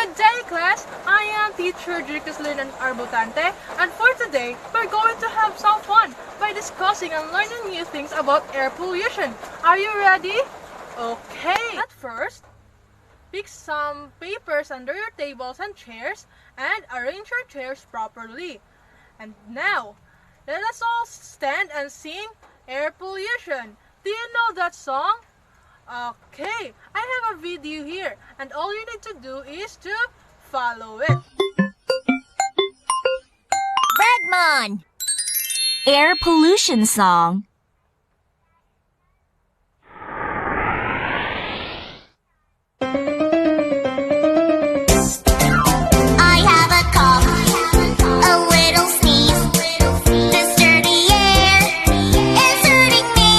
Good day, class! I am teacher Jericuslin Arbotante, and for today, we're going to have some fun by discussing and learning new things about air pollution. Are you ready? Okay! At first, pick some papers under your tables and chairs and arrange your chairs properly. And now, let us all stand and sing Air Pollution. Do you know that song? Okay, I have a video here, and all you need to do is to follow it. Redmond! Air pollution song. I have a cough, a little sneeze. This dirty air is hurting me.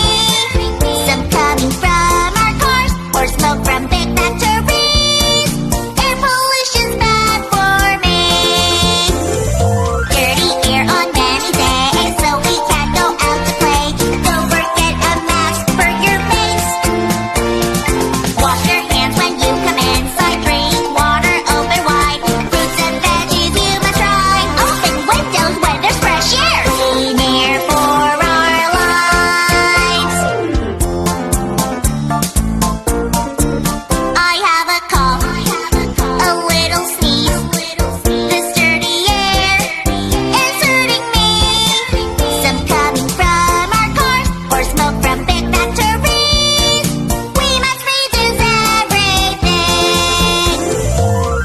Some coming from our cars or smoke from big factories. Air pollution's bad for me. Dirty air on many days, so we can't go out to play. Don't forget a mask for your face. Wash your hands when you come inside. Drink water open wide. Fruits and veggies you must try. Open windows when there's fresh air. Clean air for our lives. I have a cough, a little sneeze. This dirty air is hurting me. Some coming from our cars or smoke from big factories. We must reduce everything.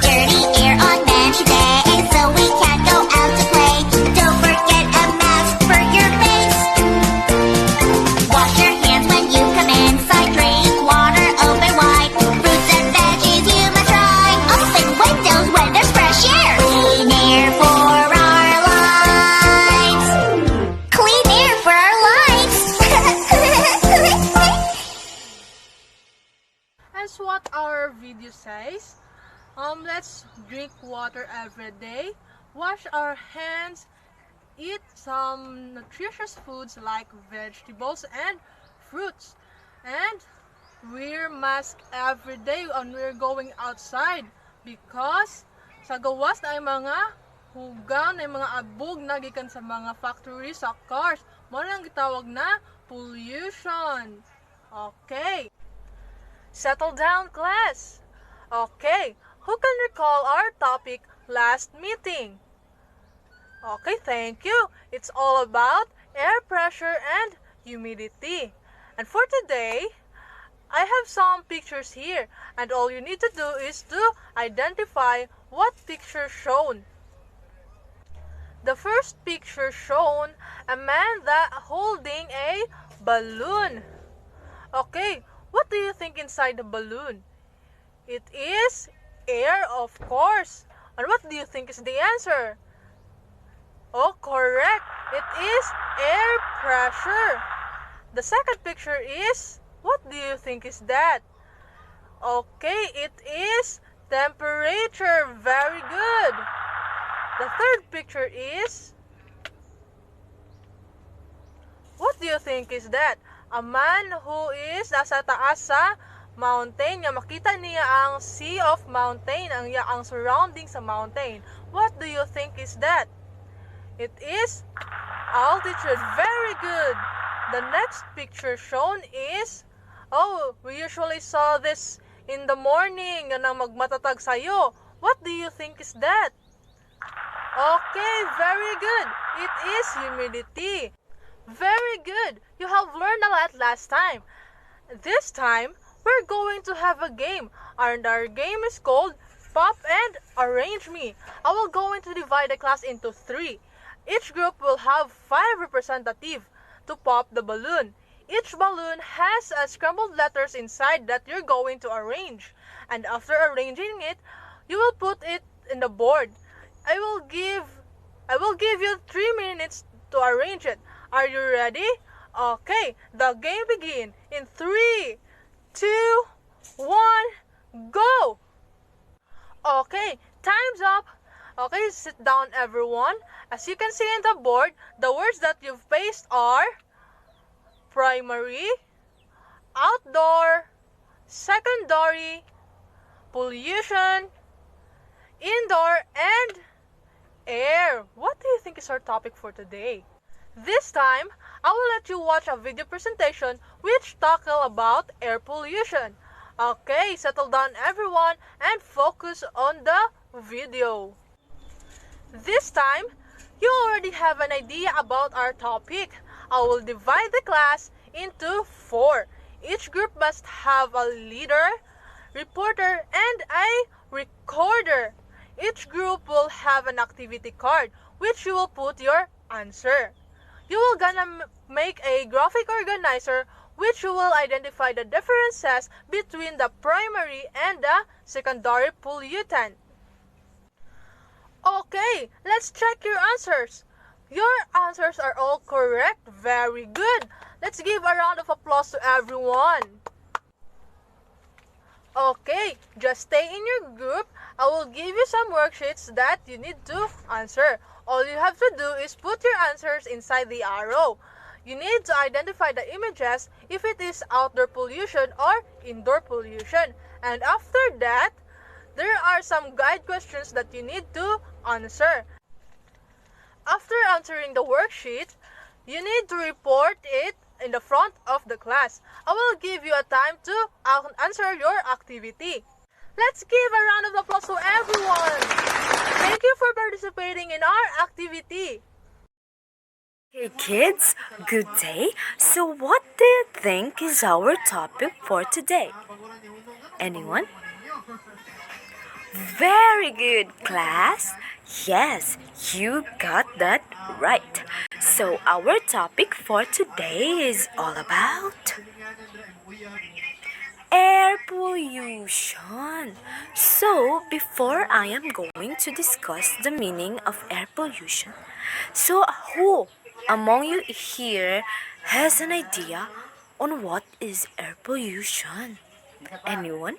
Dirty air on many days, so we can't go out to play. Don't forget a mask for your face. Wash your hands when you come inside. Drink water open wide. Fruits and veggies you must try. Open windows when there's fresh air. Clean air for our lives. Clean air for our lives. As what our video says, let's drink water every day, wash our hands, eat some nutritious foods like vegetables and fruits, and wear mask every day when we're going outside because sa gawas na ay mga hugaw na mga abog na gikan sa mga factory sa cars, mo lang gitawag na pollution. Okay. Settle down, class. Okay, who can recall our topic last meeting? Okay, thank you. It's all about air pressure and humidity. And for today, I have some pictures here, and all you need to do is to identify what picture shown. The first picture shown, a man that holding a balloon. Okay, what do you think inside the balloon? It is air, of course. And what do you think is the answer? Oh, correct. It is air pressure. The second picture is, what do you think is that? Okay, it is temperature. Very good. The third picture is, what do you think is that? A man who is nasa taas sa mountain, nga makita niya ang sea of mountain, ang surrounding sa mountain. What do you think is that? It is altitude. Very good. The next picture shown is, oh, we usually saw this in the morning na magmatatag sa'yo. What do you think is that? Okay, very good. It is humidity. Very good. You have learned a lot last time. This time, we're going to have a game, and our game is called Pop and Arrange Me. I will going to divide the class into 3. Each group will have 5 representatives to pop the balloon. Each balloon has a scrambled letters inside that you're going to arrange. And after arranging it, you will put it in the board. I will give you 3 minutes to arrange it. Are you ready? Okay, the game begin in 3, 2, 1, go! Okay, time's up. Okay, sit down everyone. As you can see in the board, the words that you've pasted are primary, outdoor, secondary, pollution, indoor, and air. What do you think is our topic for today? This time, I will let you watch a video presentation which tackle about air pollution. Okay, settle down everyone and focus on the video. This time, you already have an idea about our topic. I will divide the class into 4. Each group must have a leader, reporter, and a recorder. Each group will have an activity card which you will put your answer. You will gonna make a graphic organizer which you will identify the differences between the primary and the secondary pollutant. Okay, let's check your answers. Your answers are all correct. Very good. Let's give a round of applause to everyone. Okay, just stay in your group. I will give you some worksheets that you need to answer. All you have to do is put your answers inside the arrow. You need to identify the images if it is outdoor pollution or indoor pollution. And after that, there are some guide questions that you need to answer. After answering the worksheet, you need to report it in the front of the class. I will give you a time to answer your activity. Let's give a round of applause to everyone. Thank you for participating in our activity. Hey kids, good day. So what do you think is our topic for today? Anyone? Very good, class. Yes, you got that right. So our topic for today is all about air pollution. So before I am going to discuss the meaning of air pollution, so who among you here has an idea on what is air pollution? Anyone?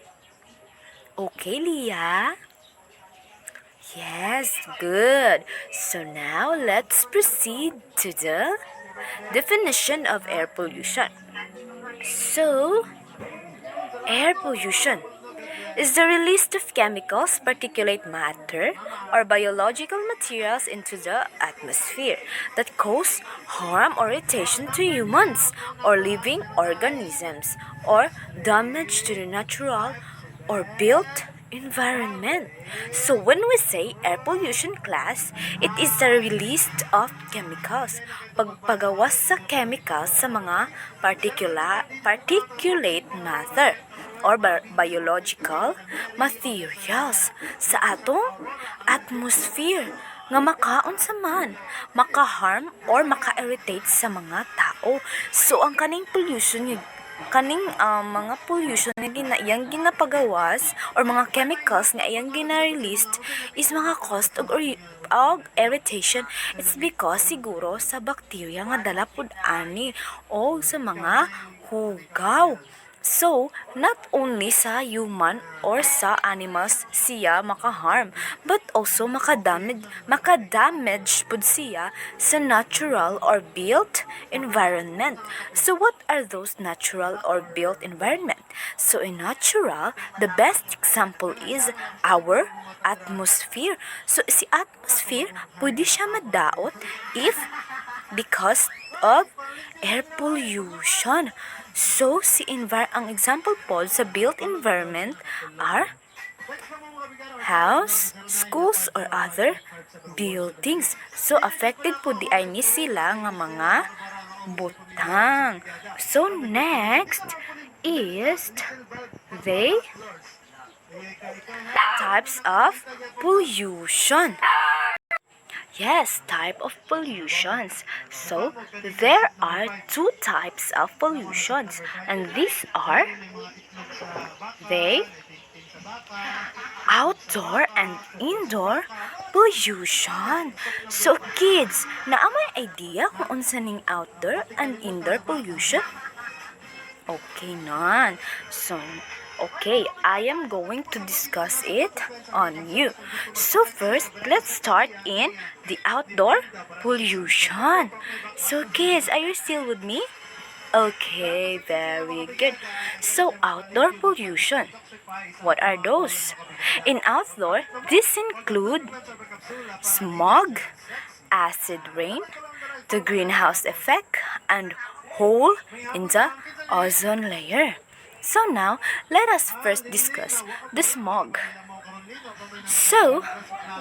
Okay, Leah? Yes, good. So now let's proceed to the definition of air pollution. So, air pollution is the release of chemicals, particulate matter, or biological materials into the atmosphere that cause harm or irritation to humans or living organisms or damage to the natural or built environment. So when we say air pollution, class, it is the release of chemicals. Pagpagawas sa chemicals sa mga particulate matter or biological materials sa atong atmosphere nga makaon sa man, maka-harm or maka-irritate sa mga tao. So ang kaning pollution mga pollution na iyang ginapagawas or mga chemicals nga iyang gina-released is mga cause og irritation. It's because siguro sa bacteria nga dala pud ani o sa mga hugaw. So, not only sa human or sa animals siya maka-harm, but also makadamage pud siya sa natural or built environment. So, what are those natural or built environment? So, in natural, the best example is our atmosphere. So, si atmosphere, pwede siya madaot if because of air pollution. So, ang example po sa built environment are house, schools, or other buildings. So, affected po di ay ni sila nga mga butang. So, next is the types of pollution. Yes, type of pollutions. So, there are 2 types of pollutions, and these are the outdoor and indoor pollution. So, kids, naamay idea kung unsa ning outdoor and indoor pollution? Okay, none. So, okay, I am going to discuss it on you. So first, let's start in the outdoor pollution. So kids, are you still with me? Okay, very good. So, outdoor pollution. What are those? In outdoor, these include smog, acid rain, the greenhouse effect, and hole in the ozone layer. So now, let us first discuss the smog. So,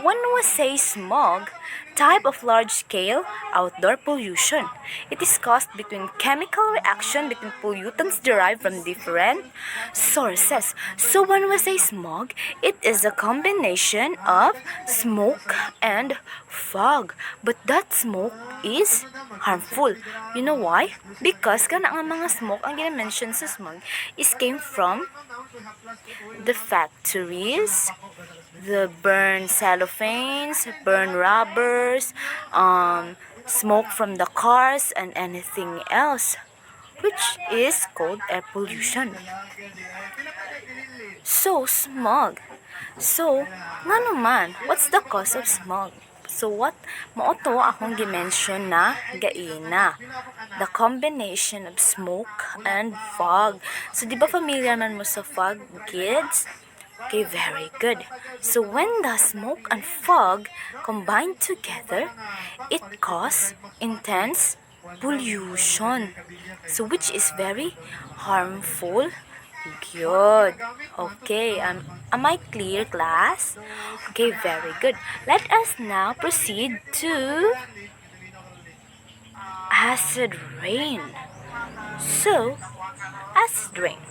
when we say smog, type of large-scale outdoor pollution, it is caused between chemical reaction between pollutants derived from different sources. So when we say smog, it is a combination of smoke and fog. But that smoke is harmful. You know why? Because kana nga mga smoke, ang gina-mention sa smog, is came from the factories, the burn cellophanes, burn rubbers, smoke from the cars, and anything else, which is called air pollution. So, smog. So, nga naman, what's the cause of smog? So, what mao to akong gimension na gaina. The combination of smoke and fog. So, di ba familiar man mo sa fog, kids? Okay, very good. So, when the smoke and fog combine together, it causes intense pollution. So, which is very harmful. Good. Okay, am I clear, class? Okay, very good. Let us now proceed to acid rain. So, acid rain.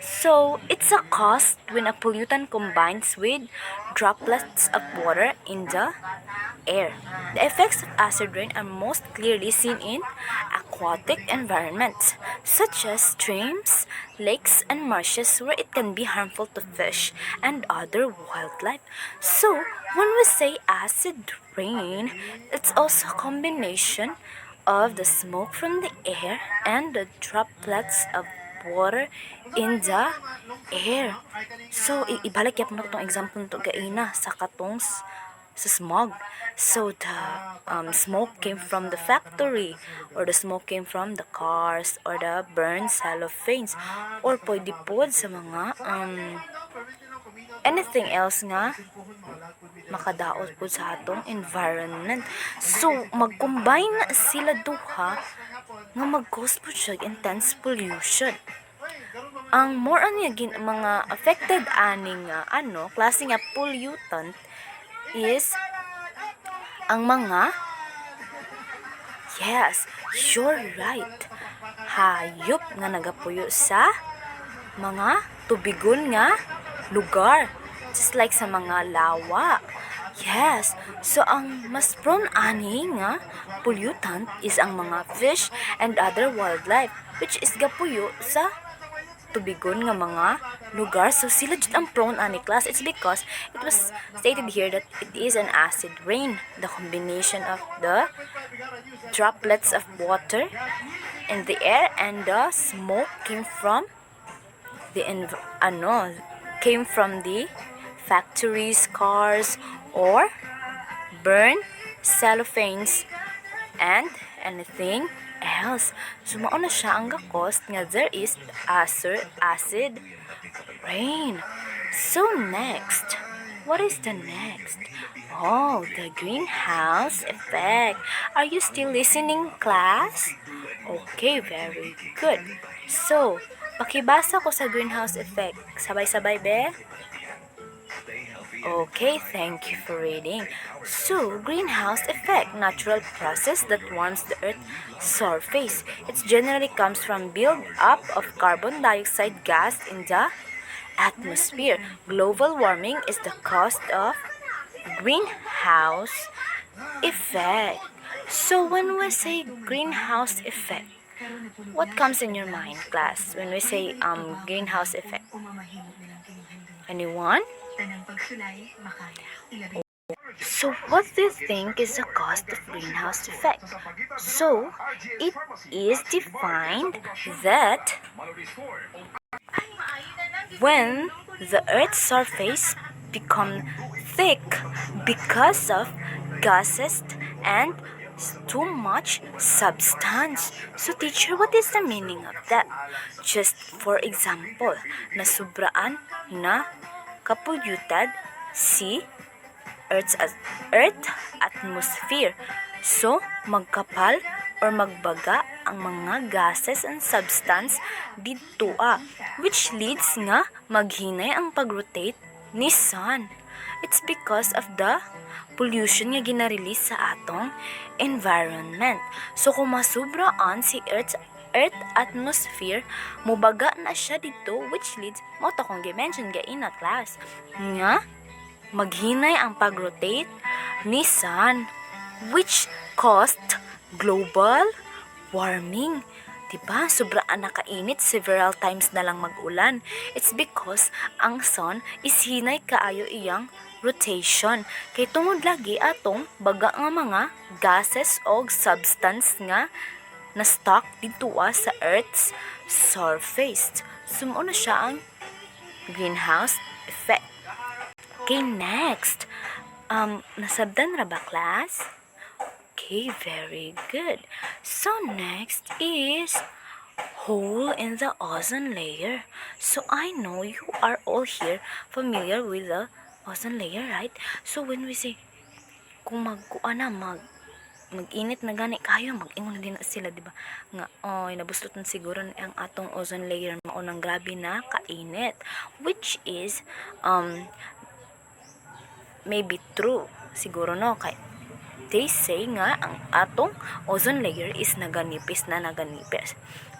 So, it's a cause when a pollutant combines with droplets of water in the air. The effects of acid rain are most clearly seen in aquatic environments, such as streams, lakes, and marshes where it can be harmful to fish and other wildlife. So, when we say acid rain, it's also a combination of the smoke from the air and the droplets of water in the air. So, ibalik yap mo itong example nito gaina sa katong sa smog. So, the smoke came from the factory, or the smoke came from the cars, or the burned cellophanes, or pwede po sa mga anything else nga makadaot po sa atong environment. So, mag-combine na sila duha nga mag-cause po siya intense pollution. Ang more mga affected aning klase nga pollutant is ang mga yes, you're right. Hayop nga nagapuyo sa mga tubigon nga lugar, just like sa mga lawa. Yes, so ang mas prone ani nga pollutant is ang mga fish and other wildlife, which is gapuyo sa tubigon nga mga lugar. So sila jud ang prone ani class. It's because it was stated here that it is an acid rain, the combination of the droplets of water in the air and the smoke came from the factories, cars, or burn cellophanes and anything else. So, mao na siya ang gakos nga there is acid rain. So, next. What is the next? Oh, the greenhouse effect. Are you still listening, class? Okay, very good. So, pakibasa ko sa greenhouse effect. Sabay-sabay, be? Okay, thank you for reading. So, greenhouse effect, natural process that warms the Earth's surface. It generally comes from build-up of carbon dioxide gas in the atmosphere. Global warming is the cause of greenhouse effect. So, when we say greenhouse effect, what comes in your mind, class, when we say greenhouse effect? Anyone? So, what do you think is the cause of greenhouse effect? So, it is defined that when the Earth's surface becomes thick because of gases and is too much substance. So teacher, what is the meaning of that? Just for example, nasubraan na kapulutad si Earth atmosphere. So, magkapal or magbaga ang mga gases and substance dito which leads nga maghinay ang pag-rotate ni sun. It's because of the pollution nga ginarelease sa atong environment. So, kung masubraan si Earth atmosphere, mubaga na siya dito which leads, mo to kong gi-mention gaina class, nga maghinay ang pag-rotate ni sun which caused global warming. Diba? Sobraan nakainit, several times na lang mag-ulan. It's because ang sun is hinay kaayo iyang rotation. Kay tungod lagi atong baga nga mga gases o substance nga na stock dito sa Earth's surface. Sumuo na siya ang greenhouse effect. Okay, next. Nasabdan ra ba, class? Okay, very good. So, next is hole in the ozone layer. So, I know you are all here familiar with the ozone layer, right? So, when we say, kung mag-init na gani kayo, mag-ingon din na sila, diba? Nga, nabuslutan siguro ang atong ozone layer maunang grabe na kainit. Which is, maybe true. Siguro no, kay they say nga ang atong ozone layer is naganipis.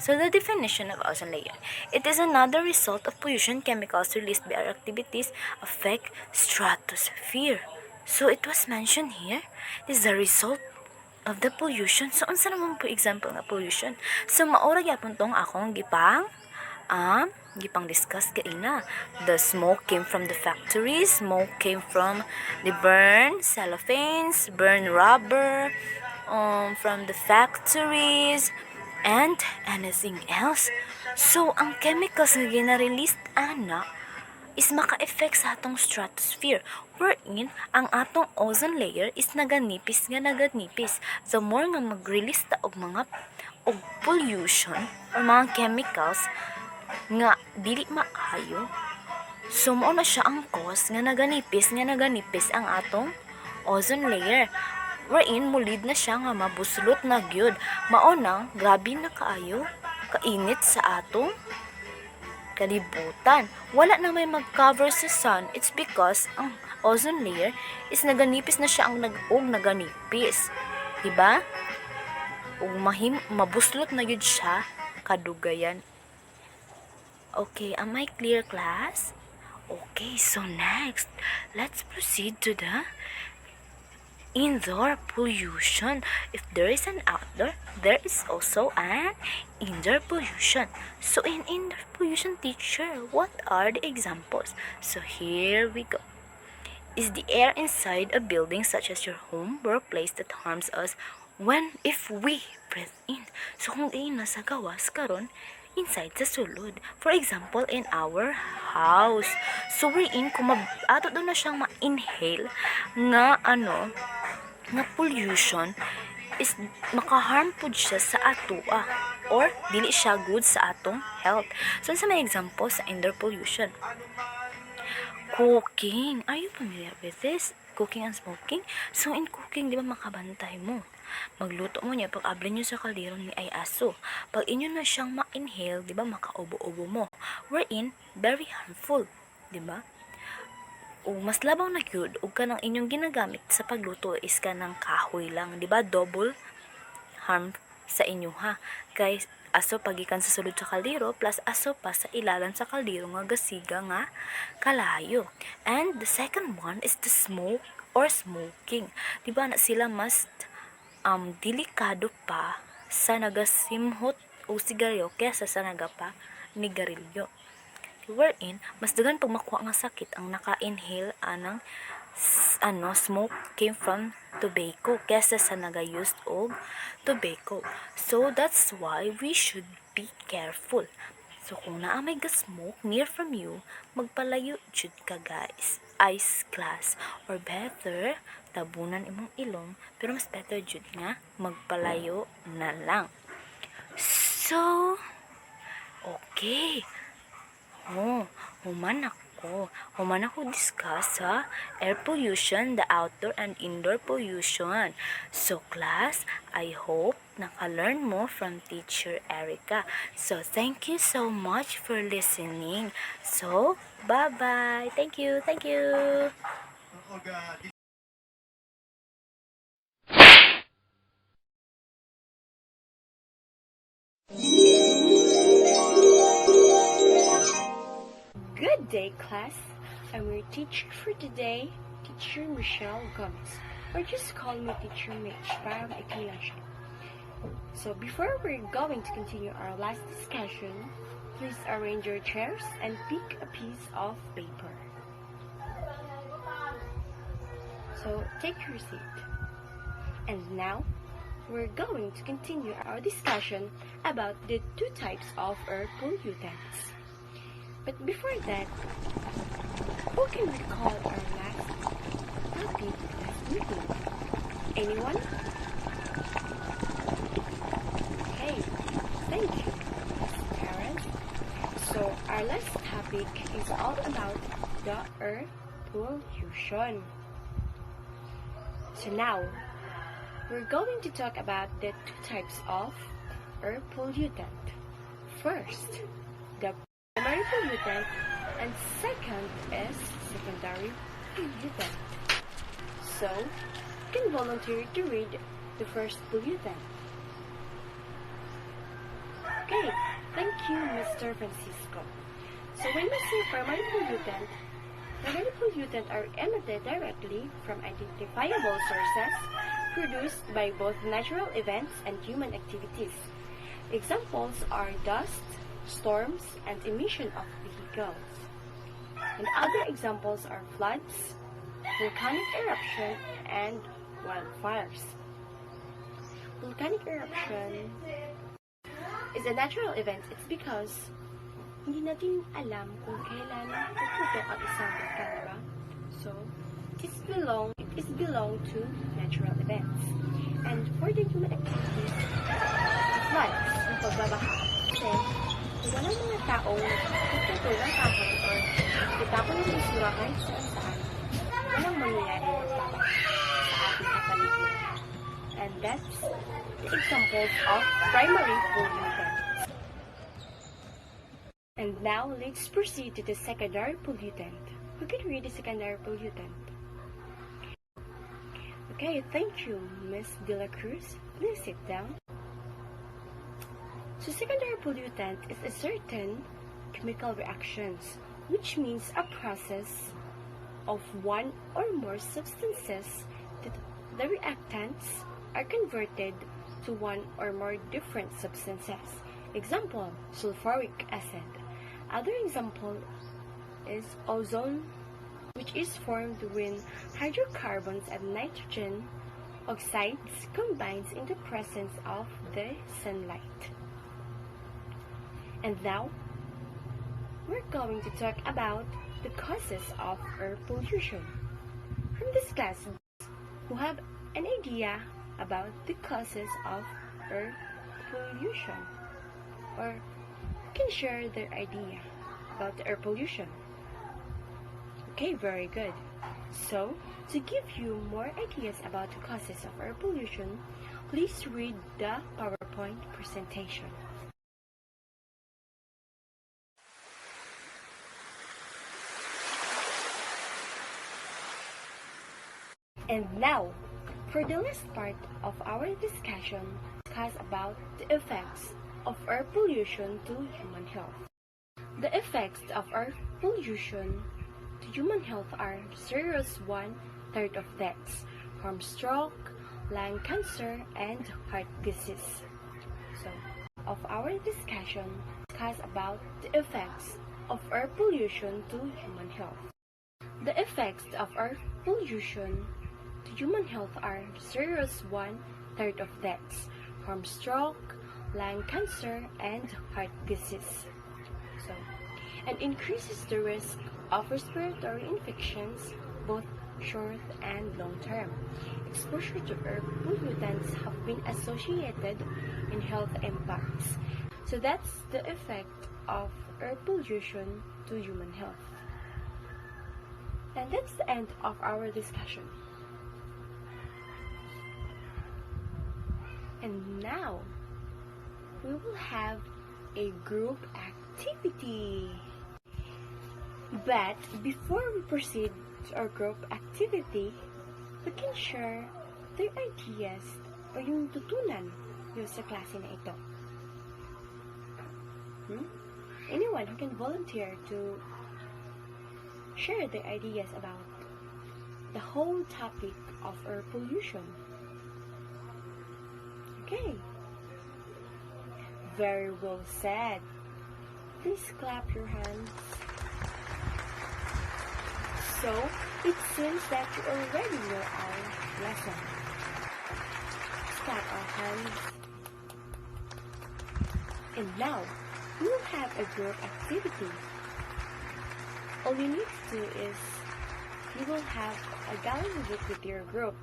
So the definition of ozone layer, it is another result of pollution chemicals released by our activities affect stratosphere. So it was mentioned here is the result of the pollution. So unsa naman po example nga pollution? So maura gyapon tong akong gipang discuss kaina. The smoke came from the factories, smoke came from the burn cellophanes, burn rubber, from the factories, and anything else. So, ang chemicals na gina-release is maka-effect sa atong stratosphere, wherein ang atong ozone layer is naganipis. The more nga mag-release ta og mga pollution or mga chemicals nga dili maayo, so mao na siya ang cause nga naganipis ang atong ozone layer, wherein mulid na siya nga mabuslot na gyud. Mao nang grabe na kaayo kainit sa atong kalibutan. Wala na may mag-cover sa sun. It's because ang ozone layer is naganipis na siya ang naganipis, diba? Ug mabuslot na gyud siya kadugayan. Okay, am I clear, class? Okay, so next, let's proceed to the indoor pollution. If there is an outdoor, there is also an indoor pollution. So in indoor pollution, teacher, what are the examples? So here we go. Is the air inside a building such as your home, workplace that harms us if we breathe in. So kung nasa gawas karon, inside sa sulod. For example, in our house. So, wherein, kung ato doon na siyang ma-inhale nga, nga pollution, is makaharm po siya sa atua or dili siya good sa atong health. So, sa may example sa indoor pollution. Cooking. Are you familiar with this? Cooking and smoking? So, in cooking, di ba makabantay mo? Magluto mo niya, pag abli nyo sa kaldero ni ay aso. Pag inyo na siyang ma-inhale, di ba, makaubo-ubo mo. Wherein, very harmful, di ba? O mas labaw na gyud ug kanang inyong ginagamit sa pagluto is kanang kahoy lang, di ba? Double harm sa inyo ha. Kay aso pagikan sa sulod sa kaldero plus aso pa sa ilalan sa kaldero nga gasiga nga kalayo. And the second one is the smoke or smoking. Di ba na sila mas delikado pa sa nagasimhot o sigarilyo kesa sa nagapa ni garilyo. Wherein, mas dagan pag makuha nga sakit ang naka-inhale anang smoke came from tobacco kesa sa naga-used og tobacco. So, that's why we should be careful. So, kung naa may ga-smoke near from you, magpalayo jud ka guys. Ice class. Or better, tabunan imong ilong, pero mas better jud nga magpalayo na lang. So, okay. Human ako discuss sa air pollution, the outdoor and indoor pollution. So class, I hope naka-learn mo from Teacher Erica. So thank you so much for listening. So, bye-bye. Thank you. Good day, class. I'm your teacher for today, Teacher Michelle Gomez, or just call me Teacher Mitch para maikli lang siya. So before we're going to continue our last discussion, please arrange your chairs and pick a piece of paper. So take your seat. And now, we're going to continue our discussion about the two types of air pollutants. But before that, who can recall our last topic last meeting? Anyone? Okay, thank you, Miss Karen. So our last topic is all about the air pollution. So now, we're going to talk about the two types of air pollutant. First, the primary pollutant, and second is secondary pollutant. So, you can volunteer to read the first pollutant. Okay, thank you, Mr. Francisco. So when we say primary pollutant are emitted directly from identifiable sources produced by both natural events and human activities. Examples are dust, storms, and emission of vehicles. And other examples are floods, volcanic eruption, and wildfires. Volcanic eruption is a natural event. It's because hindi natin alam kung kailan puputok ang isang volcano. So, it is belong to natural events. And for the human activities, floods, ang pagbabaha. Kasi, walang mga taong nagtutulog ng kahoy or itapon ng isura kahit saan, walang mangyayari ng pagbabaha sa ating kapaligiran. And that's the examples of primary pollutants. And now, let's proceed to the secondary pollutant. Who can read the secondary pollutant? Okay, thank you, Miss De La Cruz. Please sit down. So secondary pollutant is a certain chemical reactions, which means a process of one or more substances that the reactants are converted to one or more different substances. Example, sulfuric acid. Other example is ozone, which is formed when hydrocarbons and nitrogen oxides combines in the presence of the sunlight. And now, we're going to talk about the causes of air pollution. From this class, who have an idea about the causes of air pollution, or can share their idea about the air pollution. Okay, very good. So, to give you more ideas about the causes of air pollution, please read the PowerPoint presentation. And now, for the last part of our discussion, discuss about the effects of air pollution to human health. The effects of air pollution to human health are serious 1/3 of deaths from stroke, lung cancer, and heart disease. So, of our discussion, discuss about the effects of air pollution to human health. The effects of air pollution to human health are serious 1/3 of deaths from stroke, lung cancer, and heart disease. So, and increases the risk of respiratory infections, both short and long term. Exposure to air pollutants have been associated in health impacts. So that's the effect of air pollution to human health. And that's the end of our discussion. And now, we will have a group activity. But before we proceed to our group activity, we can share their ideas o yung tutunan nyo sa klase na ito. Anyone who can volunteer to share their ideas about the whole topic of air pollution. Okay. Very well said. Please clap your hands. So, it seems that you already know our lesson. Clap our hands. And now, we will have a group activity. All you need to do is, you will have a gallery book with your group.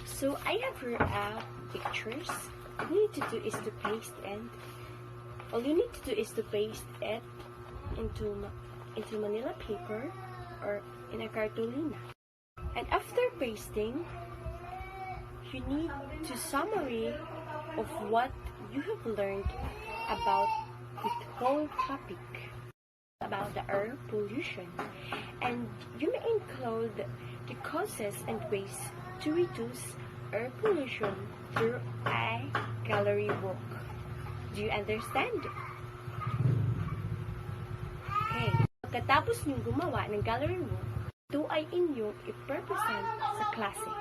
So, I have here pictures. All you need to do is to paste it into Manila paper or in a cartolina. And after pasting, you need to summary of what you have learned about the whole topic about the air pollution, and you may include the causes and ways to reduce air pollution through a gallery book. Do you understand? Okay. Pagkatapos niyong gumawa ng gallery book, ito ay inyong i-represent sa klase.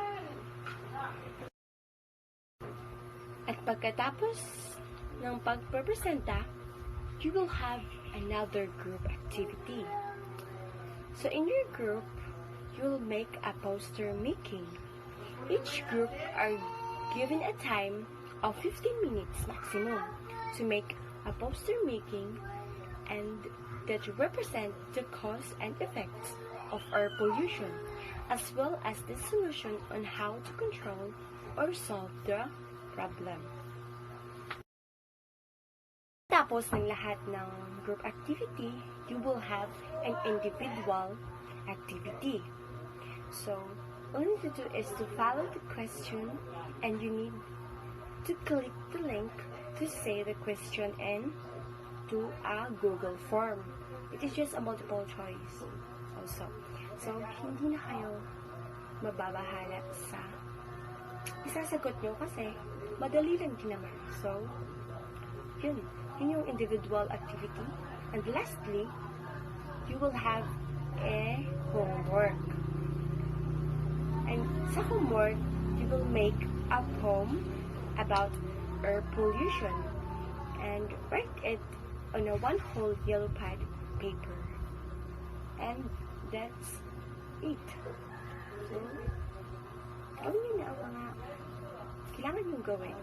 At pagkatapos ng pag-representa, you will have another group activity. So in your group, you will make a poster making. Each group are given a time of 15 minutes maximum to make a poster making and that represent the cause and effects of air pollution, as well as the solution on how to control or solve the problem. Tapos ng lahat ng group activity, you will have an individual activity. So, all you need to do is to follow the question and you need to click the link to say the question into a Google form. It is just a multiple choice also. So, hindi na kayo mababahala sa isasagot nyo kasi madali lang din naman. So, yun yung individual activity. And lastly, you will have a homework. And sa homework, you will make a poem about air pollution and write it on a one whole yellow pad paper. And that's it. So, gawin nyo na ang mga kailangan yung gawin.